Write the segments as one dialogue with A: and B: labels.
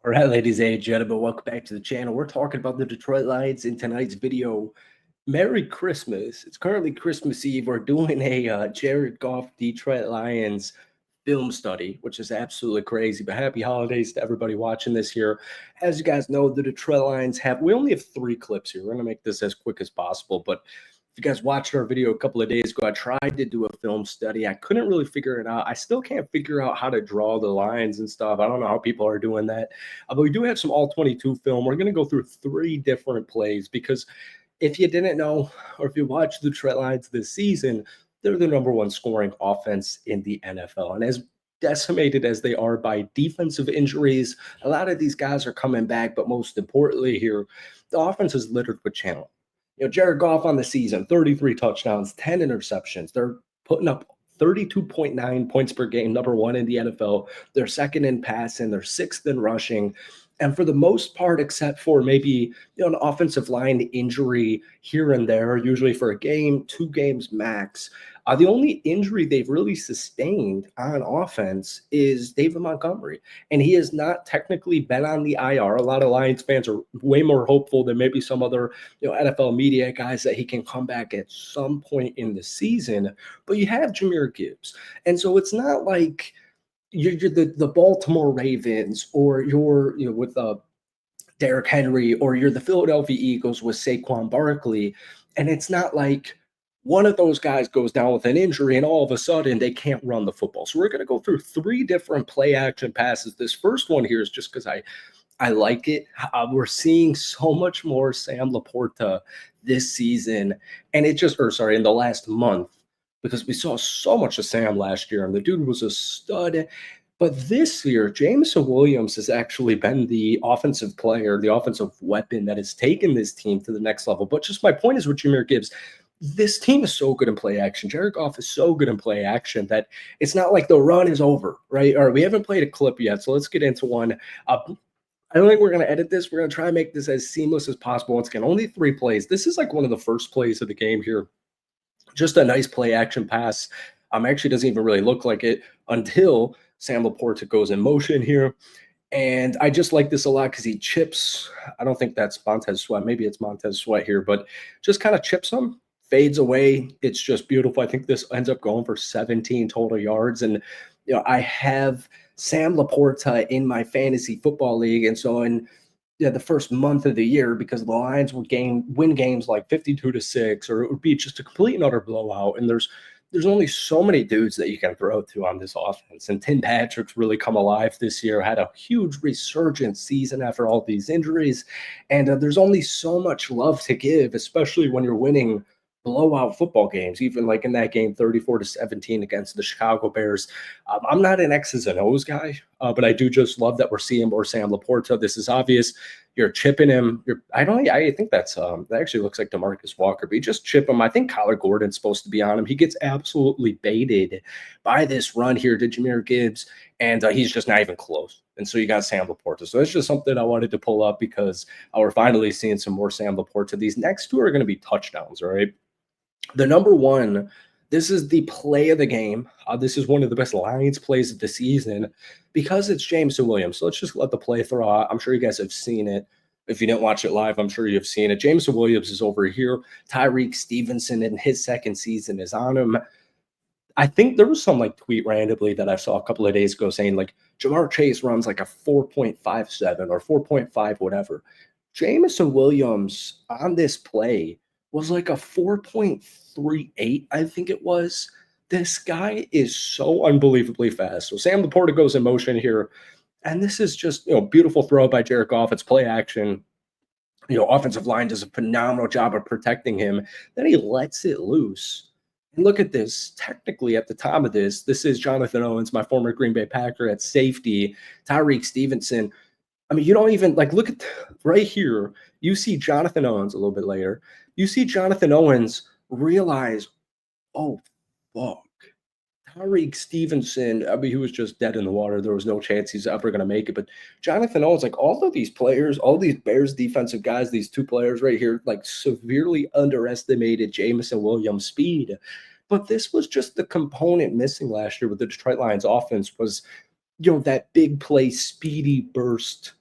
A: All right, ladies and gentlemen, welcome back to the channel. We're talking about the Detroit Lions in tonight's video. Merry Christmas. It's currently Christmas Eve. We're doing a Jared Goff Detroit Lions film study, which is absolutely crazy. But happy holidays to everybody watching this here. As you guys know, the Detroit Lions we only have 3 clips here. We're going to make this as quick as possible. But if you guys watched our video a couple of days ago, I tried to do a film study. I couldn't really figure it out. I still can't figure out how to draw the lines and stuff. I don't know how people are doing that. But we do have some all 22 film. We're going to go through 3 different plays because if you didn't know, or if you watched the Detroit Lions this season, they're the #1 scoring offense in the NFL. And as decimated as they are by defensive injuries, a lot of these guys are coming back. But most importantly here, the offense is littered with talent. Jared Goff on the season, 33 touchdowns, 10 interceptions. They're putting up 32.9 points per game, #1 in the NFL. They're second in passing, they're sixth in rushing. And for the most part, except for maybe an offensive line injury here and there, usually for a game, 2 games max, the only injury they've really sustained on offense is David Montgomery. And he has not technically been on the IR. A lot of Lions fans are way more hopeful than maybe some other NFL media guys that he can come back at some point in the season. But you have Jahmyr Gibbs. And so it's not like you're the Baltimore Ravens, or you're with Derrick Henry, or you're the Philadelphia Eagles with Saquon Barkley, and it's not like one of those guys goes down with an injury and all of a sudden they can't run the football. So we're going to go through 3 different play action passes. This first one here is just because I like it. We're seeing so much more Sam LaPorta this season, and in the last month, because we saw so much of Sam last year, and the dude was a stud. But this year, Jameson Williams has actually been the offensive player, the offensive weapon that has taken this team to the next level. But just my point is with Jahmyr Gibbs, this team is so good in play action. Jared Goff is so good in play action that it's not like the run is over, right? All right, we haven't played a clip yet, so let's get into one. I don't think we're going to edit this. We're going to try and make this as seamless as possible. Once again, only 3 plays. This is like one of the first plays of the game here. Just a nice play action pass. Actually doesn't even really look like it until Sam LaPorta goes in motion here. And I just like this a lot because he chips. I don't think that's Montez Sweat. Maybe it's Montez Sweat here, but just kind of chips him, fades away. It's just beautiful. I think this ends up going for 17 total yards. And, I have Sam LaPorta in my fantasy football league. And so the first month of the year, because the Lions would win games like 52-6, or it would be just a complete and utter blowout. And there's only so many dudes that you can throw to on this offense. And Tim Patrick's really come alive this year, had a huge resurgent season after all these injuries. And there's only so much love to give, especially when you're winning blowout football games, even like in that game 34-17 against the Chicago Bears. I'm not an X's and O's guy, but I do just love that we're seeing more Sam LaPorta. This is obvious. You're chipping him. I think that actually looks like DeMarcus Walker, but you just chip him. I think Kyler Gordon's supposed to be on him. He gets absolutely baited by this run here to Jahmyr Gibbs, and he's just not even close. And so you got Sam LaPorta. So that's just something I wanted to pull up because we're finally seeing some more Sam LaPorta. These next 2 are going to be touchdowns, all right? The #1, this is the play of the game. This is one of the best Lions plays of the season because it's Jameson Williams. So let's just let the play throw out. I'm sure you guys have seen it. If you didn't watch it live, I'm sure you've seen it. Jameson Williams is over here. Tyreek Stevenson in his second season is on him. I think there was some tweet randomly that I saw a couple of days ago saying Jamar Chase runs like a 4.57 or 4.5, whatever. Jameson Williams on this play was like a 4.38, I think it was. This guy is so unbelievably fast. So Sam LaPorta goes in motion here, and this is just beautiful throw by Jared Goff. It's play action. Offensive line does a phenomenal job of protecting him. Then he lets it loose. And look at this. Technically, at the time of this is Jonathan Owens, my former Green Bay Packer, at safety. Tyreek Stevenson. I mean, you don't even look at right here. You see Jonathan Owens a little bit later. You see Jonathan Owens realize, oh, fuck. Tyreek Stevenson, I mean, he was just dead in the water. There was no chance he's ever going to make it. But Jonathan Owens, all of these players, all these Bears defensive guys, these 2 players right here, severely underestimated Jameson Williams' speed. But this was just the component missing last year with the Detroit Lions offense was, that big play, speedy burst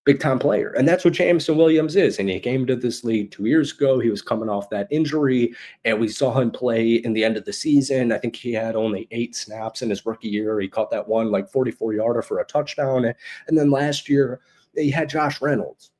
A: big time player. And that's what Jameson Williams is. And he came to this league 2 years ago. He was coming off that injury, and we saw him play in the end of the season. I think he had only 8 snaps in his rookie year. He caught that one like 44-yarder for a touchdown. And then last year, he had Josh Reynolds.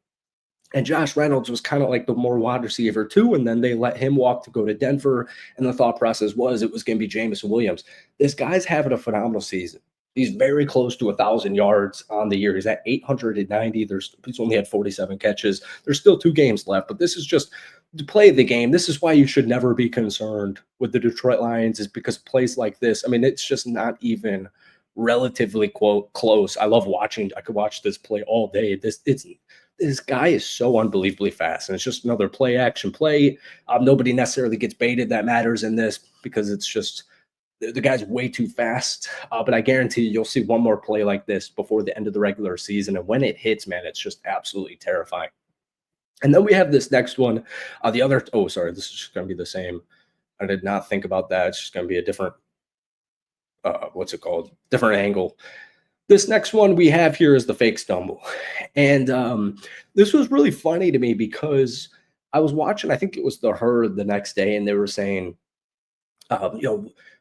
A: And Josh Reynolds was kind of like the more wide receiver too. And then they let him walk to go to Denver. And the thought process was it was going to be Jameson Williams. This guy's having a phenomenal season. He's very close to 1,000 yards on the year. He's at 890. He's only had 47 catches. There's still 2 games left, but this is just to play the game. This is why you should never be concerned with the Detroit Lions, is because plays like this, I mean, it's just not even relatively close. I love watching. I could watch this play all day. This guy is so unbelievably fast, and it's just another play action play. Nobody necessarily gets baited. That matters in this because it's just the guy's way too fast. But I guarantee you'll see one more play like this before the end of the regular season. And when it hits, man, it's just absolutely terrifying. And then we have this next one. Sorry, this is just going to be the same. I did not think about that. It's just going to be a different, different angle. This next one we have here is the fake stumble. And this was really funny to me because I was watching, I think it was the Herd the next day, and they were saying,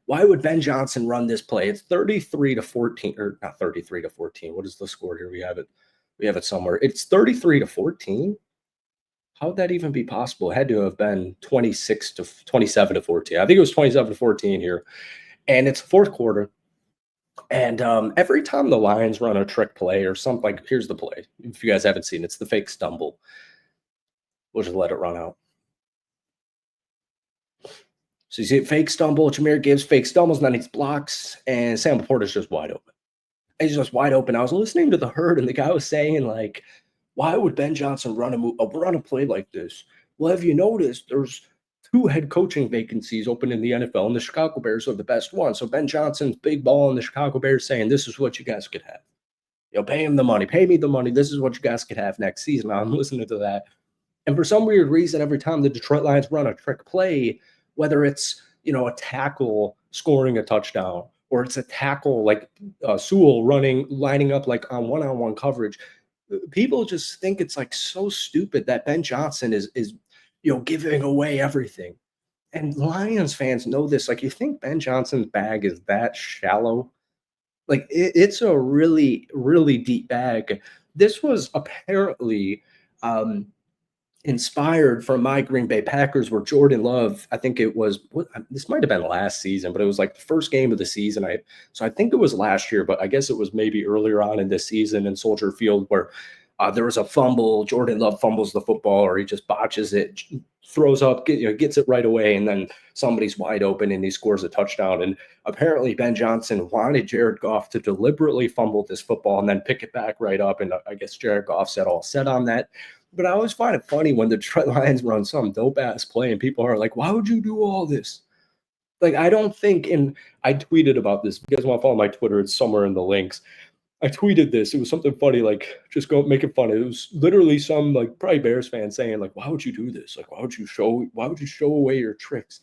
A: why would Ben Johnson run this play? It's 33-14, or not 33-14. What is the score here? We have it somewhere. It's 33-14. How would that even be possible? It had to have been 27-14. I think it was 27-14 here. And it's fourth quarter. And every time the Lions run a trick play or something, like here's the play. If you guys haven't seen it, it's the fake stumble. We'll just let it run out. So you see it, fake stumble. Jahmyr Gibbs fake stumbles, and then he blocks, and Sam LaPorta is just wide open. He's just wide open. I was listening to the Herd, and the guy was saying, like, why would Ben Johnson run a play like this? Well, have you noticed there's 2 head coaching vacancies open in the NFL, and the Chicago Bears are the best one. So Ben Johnson's big ball, and the Chicago Bears saying, this is what you guys could have. Pay him the money. Pay me the money. This is what you guys could have next season. I'm listening to that. And for some weird reason, every time the Detroit Lions run a trick play, whether it's, a tackle scoring a touchdown, or it's a tackle like Sewell lining up like on one-on-one coverage, people just think it's like so stupid that Ben Johnson is giving away everything. And Lions fans know this. Like, you think Ben Johnson's bag is that shallow? Like, it's a really, really deep bag. This was apparently inspired from my Green Bay Packers, where Jordan Love, I think it was, this might have been last season, but it was like the first game of the season. So I think it was last year, but I guess it was maybe earlier on in this season in Soldier Field, where there was a fumble. Jordan Love fumbles the football, or he just botches it, throws up, gets it right away, and then somebody's wide open and he scores a touchdown. And apparently Ben Johnson wanted Jared Goff to deliberately fumble this football and then pick it back right up. And I guess Jared Goff said all set on that. But I always find it funny when the Detroit Lions run some dope-ass play and people are like, why would you do all this? Like, I don't think, and I tweeted about this. If you guys want to follow my Twitter, it's somewhere in the links. I tweeted this. It was something funny, like just go making fun. It was literally some like probably Bears fan saying like, why would you do this? Like, why would you show away your tricks?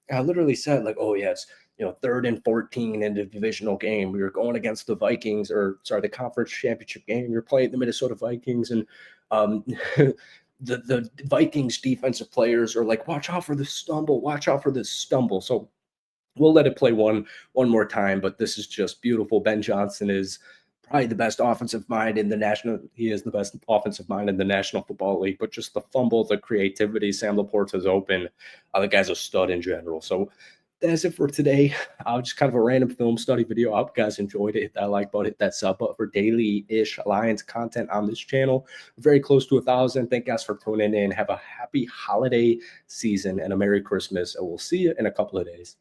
A: And I literally said like, oh yes, 3rd and 14 in the divisional game. We were going against the Vikings, the conference championship game. You're playing the Minnesota Vikings, and the Vikings defensive players are like, watch out for this stumble. Watch out for this stumble. So we'll let it play one more time, but this is just beautiful. Ben Johnson is probably the best offensive mind in the national. He is the best offensive mind in the National Football League, but just the fumble, the creativity, Sam LaPorta's open. The guy's a stud in general. So that's it for today. Just kind of a random film study video. I hope you guys enjoyed it. Hit that like button, hit that sub button for daily-ish Lions content on this channel. We're very close to 1,000. Thank you guys for tuning in. Have a happy holiday season and a Merry Christmas. And we'll see you in a couple of days.